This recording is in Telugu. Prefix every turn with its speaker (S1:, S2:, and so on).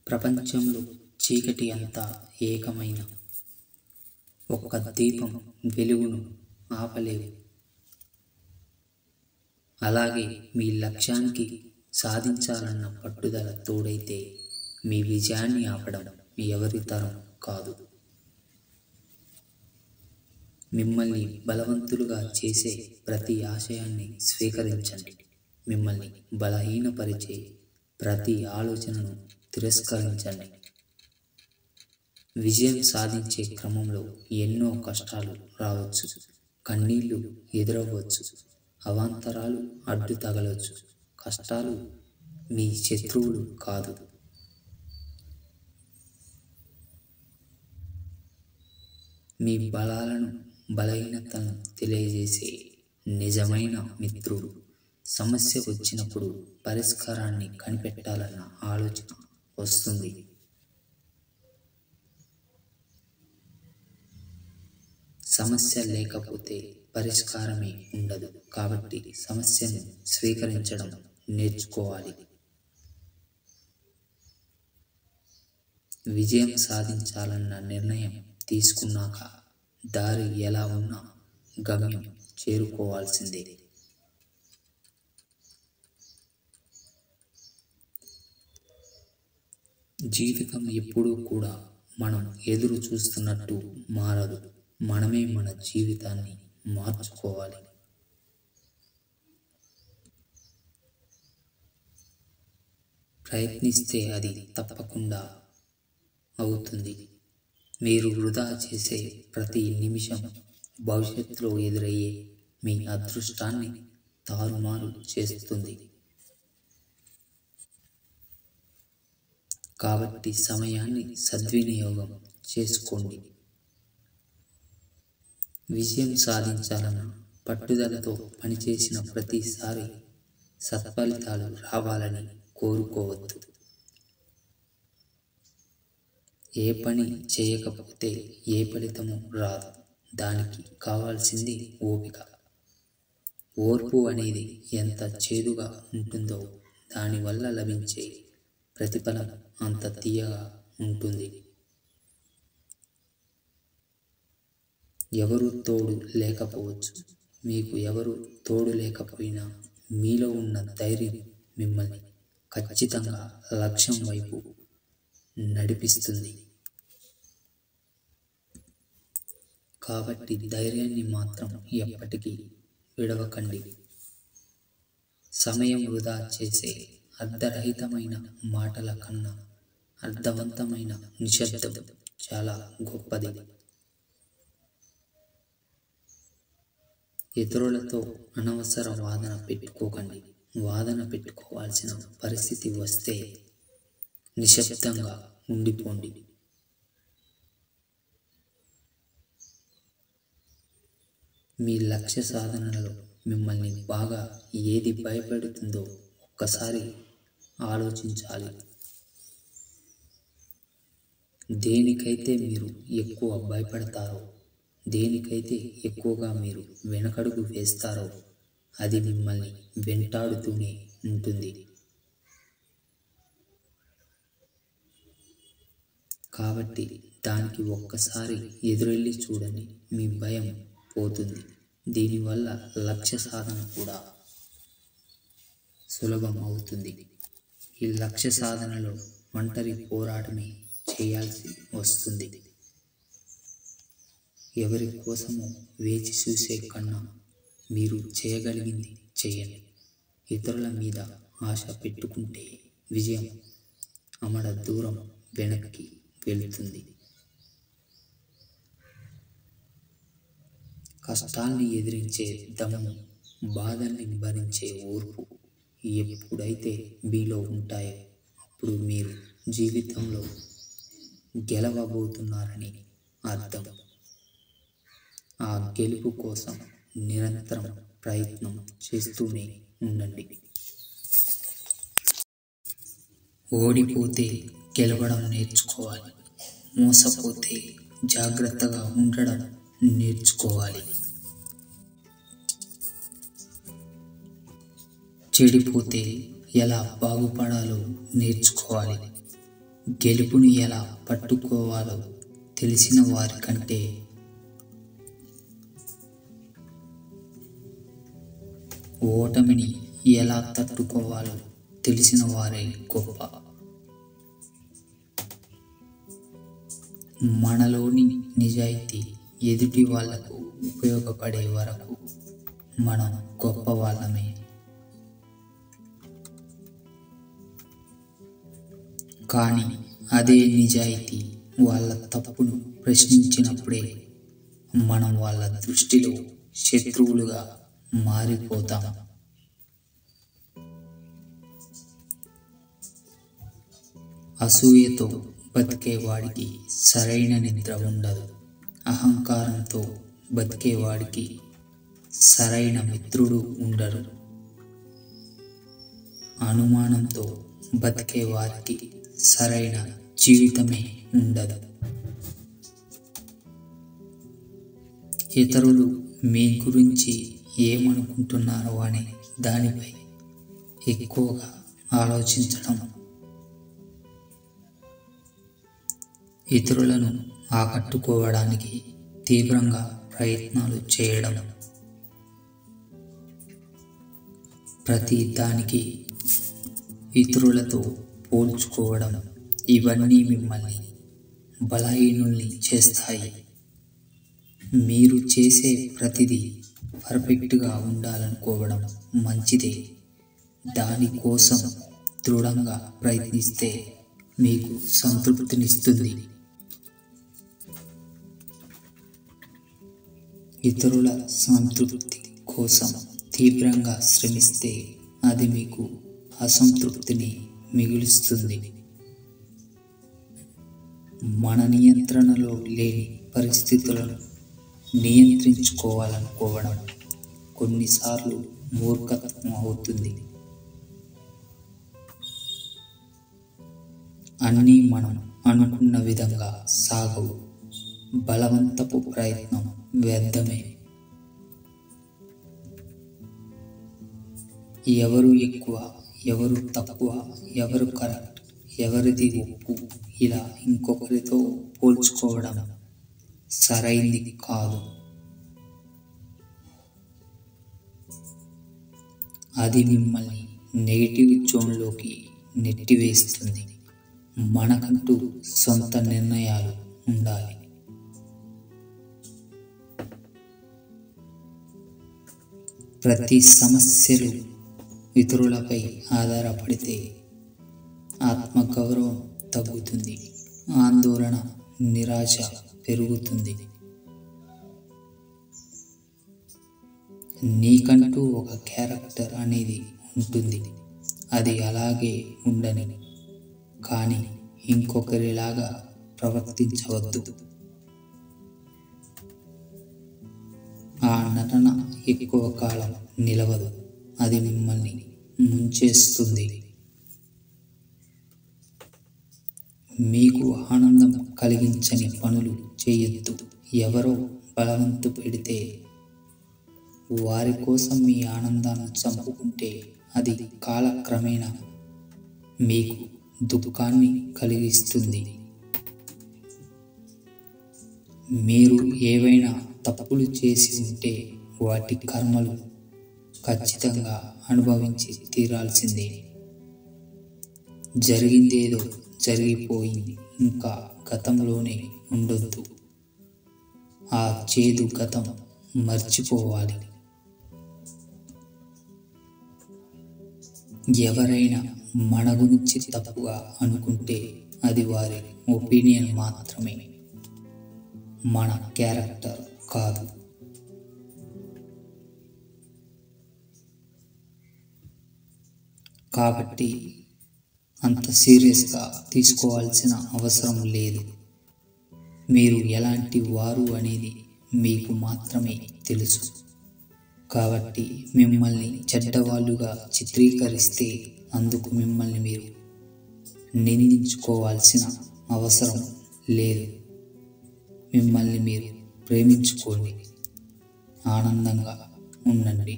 S1: ప్రపంచంలో చీకటి అంతా ఏకమైన ఒక్క దీపం వెలుగును ఆపలేవు. అలాగే మీ లక్ష్యానికి సాధించాలన్న పట్టుదల తోడైతే మీ విజయాన్ని ఆపడం ఎవరి తరం కాదు. మిమ్మల్ని బలవంతులుగా చేసే ప్రతి ఆశయాన్ని స్వీకరించండి. మిమ్మల్ని బలహీనపరిచే ప్రతి ఆలోచనను తిరస్కరించండి. విజయం సాధించే క్రమంలో ఎన్నో కష్టాలు రావచ్చు, కన్నీళ్లు ఎదురవ్వచ్చు, అవాంతరాలు అడ్డు తగలవచ్చు. కష్టాలు మీ శత్రువులు కాదు, మీ బలాలను బలహీనతలను తెలియజేసే నిజమైన మిత్రుడు. సమస్య వచ్చినప్పుడు పరిష్కారాన్ని కనిపెట్టాలన్న ఆలోచన వస్తుంది. సమస్య లేకపోతే పరిష్కారమే ఉండదు. కాబట్టి సమస్యను స్వీకరించడం నేర్చుకోవాలి. విజయం సాధించాలన్న నిర్ణయం తీసుకున్నాక దారి ఎలా ఉన్నా గమ్యం చేరుకోవాల్సిందే. జీవితం ఎప్పుడూ కూడా మనం ఎదురు చూస్తున్నట్టు మారదు. మనమే మన జీవితాన్ని మార్చుకోవాలి. ప్రయత్నిస్తే అది తప్పకుండా అవుతుంది. మీరు వృధా చేసే ప్రతి నిమిషం భవిష్యత్తులో ఎదురయ్యే మీ అదృష్టాన్ని తారుమారు చేస్తుంది. కాబట్టి సమయాన్ని సద్వినియోగం చేసుకోండి. విజయం సాధించాలన్న పట్టుదలతో పనిచేసిన ప్రతిసారి సత్ఫలితాలు రావాలని కోరుకోవద్దు. ఏ పని చేయకపోతే ఏ ఫలితము రాదు. దానికి కావాల్సింది ఓపిక. ఓర్పు అనేది ఎంత చేదుగా ఉంటుందో దానివల్ల లభించే ప్రతిఫలం అంత తీయగా ఉంటుంది. ఎవరు తోడు లేకపోవచ్చు, మీకు ఎవరు తోడు లేకపోయినా మీలో ఉన్న ధైర్యం మిమ్మల్ని ఖచ్చితంగా లక్ష్యం వైపు నడిపిస్తుంది. కాబట్టి ధైర్యాన్ని మాత్రం ఎప్పటికీ విడవకండి. సమయం వృధా చేసే అర్ధరహితమైన మాటల కన్నా అర్థవంతమైన నిశ్శబ్దం చాలా గొప్పది. ఇతరులతో అనవసర వాదన పెట్టుకోకండి. వాదన పెట్టుకోవాల్సిన పరిస్థితి వస్తే నిశ్శబ్దంగా ఉండిపోండి. మీ లక్ష్య సాధనలో మిమ్మల్ని బాగా ఏది భయపెడుతుందో ఒక్కసారి ఆలోచించాలి. దేనికైతే మీరు ఎక్కువ భయపడతారో, దేనికైతే ఎక్కువగా మీరు వెనకడుగు వేస్తారో అది మిమ్మల్ని వెంటాడుతూనే ఉంటుంది. కాబట్టి దానికి ఒక్కసారి ఎదురెళ్ళి చూడండి. మీ భయం పోతుంది. దీనివల్ల లక్ష్య సాధన కూడా సులభం అవుతుంది. ఈ లక్ష్య సాధనలో ఒంటరి పోరాటమే చేయాల్సి వస్తుంది. ఎవరి కోసమో వేచి చూసే కన్నా మీరు చేయగలిగింది చేయండి. ఇతరుల మీద ఆశ పెట్టుకుంటే విజయం అమడ దూరం వెనక్కి వెళుతుంది. కష్టాల్ని ఎదిరించే దమ్ము, బాధల్ని భరించే ఓర్పు ఎప్పుడైతే మీలో ఉంటాయో అప్పుడు మీరు జీవితంలో గెలవబోతున్నారని అర్థం. ఆ గెలుపు కోసం నిరంతరం ప్రయత్నం చేస్తూనే ఉండండి. ఓడిపోతే గెలవడం నేర్చుకోవాలి. మోసపోతే జాగ్రత్తగా ఉండడం నేర్చుకోవాలి. చెడిపోతే ఎలా బాగుపడాలో నేర్చుకోవాలి. గెలుపుని ఎలా పట్టుకోవాలో తెలిసిన వారి కంటే ఓటమిని ఎలా తట్టుకోవాలో తెలిసిన వారే గొప్ప. మనలోని నిజాయితీ ఎదుటి వాళ్లకు ఉపయోగపడే వరకు మనం గొప్ప వాళ్ళమే. కానీ అదే నిజాయితీ వాళ్ళ తప్పును ప్రశ్నించినప్పుడే మనం వాళ్ళ దృష్టిలో శత్రువులుగా మారిపోతాం. అసూయతో బతికేవాడికి సరైన నిద్ర ఉండదు. అహంకారంతో బతికేవాడికి సరైన మిత్రుడు ఉండరు. అనుమానంతో బతికే వారికి సరైన జీవితమే ఉండదు. ఇతరులు మీ గురించి ఏమనుకుంటున్నారో అనే దానిపై ఎక్కువగా ఆలోచించడం, ఇతరులను ఆకట్టుకోవడానికి తీవ్రంగా ప్రయత్నాలు చేయడం, ప్రతి దానికి ఇతరులతో పోల్చుకోవడం, ఇవన్నీ మిమ్మల్ని బలహీనుల్ని చేస్తాయి. మీరు చేసే ప్రతిదీ పర్ఫెక్ట్గా ఉండాలనుకోవడం మంచిదే. దానికోసం దృఢంగా ప్రయత్నిస్తే మీకు సంతృప్తినిస్తుంది. ఇతరుల సంతృప్తి కోసం తీవ్రంగా శ్రమిస్తే అది మీకు అసంతృప్తిని మిగులుస్తుంది. మన నియంత్రణలో లేని పరిస్థితులను నియంత్రించుకోవాలనుకోవడం కొన్నిసార్లు మూర్ఖత్వం అవుతుంది. అన్నీ మనం అనుకున్న విధంగా సాగవు. బలవంతపు ప్రయత్నం వ్యర్థమే. ఎవరు ఎక్కువ, ఎవరు తక్కువ, ఎవరు కరెక్ట్, ఎవరిది ఒప్పు, ఇలా ఇంకొకరితో పోల్చుకోవడం సరైంది కాదు. అది మిమ్మల్ని నెగిటివ్ జోన్లోకి నెట్టివేస్తుంది. మనకంటూ సొంత నిర్ణయాలు ఉండాలి. ప్రతి సమస్యలు ఇతరులపై ఆధారపడితే ఆత్మగౌరవం తగ్గుతుంది, ఆందోళన, నిరాశ పెరుగుతుంది. నీకంటూ ఒక క్యారెక్టర్ అనేది ఉంటుంది. అది అలాగే ఉండని, కానీ ఇంకొకరిలాగా ప్రవర్తించవద్దు. ఆ నటన ఎక్కువ కాలం నిలవదు. అది మిమ్మల్ని ముంచేస్తుంది. మీకు ఆనందం కలిగించని పనులు చేయొద్దు. ఎవరో బలవంతు పెడితే వారి కోసం మీ ఆనందాన్ని చంపుకుంటే అది కాలక్రమేణా మీకు దుఃఖాన్ని కలిగిస్తుంది. మీరు ఏవైనా తప్పులు చేసి ఉంటే వాటి కర్మలు ఖచ్చితంగా అనుభవించి తీరాల్సిందే. జరిగిందేదో జరిగిపోయింది, ఇంకా గతంలోనే ఉండొద్దు. ఆ చేదు గతం మర్చిపోవాలి. ఎవరైనా మన గురించి తప్పుగా అనుకుంటే అది వారి ఒపీనియన్ మాత్రమే, మన క్యారెక్టర్ కాదు. కాబట్టి అంత సీరియస్గా తీసుకోవాల్సిన అవసరం లేదు. మీరు ఎలాంటి వారు అనేది మీకు మాత్రమే తెలుసు. కాబట్టి మిమ్మల్ని చెడ్డవాళ్ళుగా చిత్రీకరిస్తే అందుకు మిమ్మల్ని మీరు నిందించుకోవాల్సిన అవసరం లేదు. మిమ్మల్ని మీరు ప్రేమించుకోండి, ఆనందంగా ఉండండి.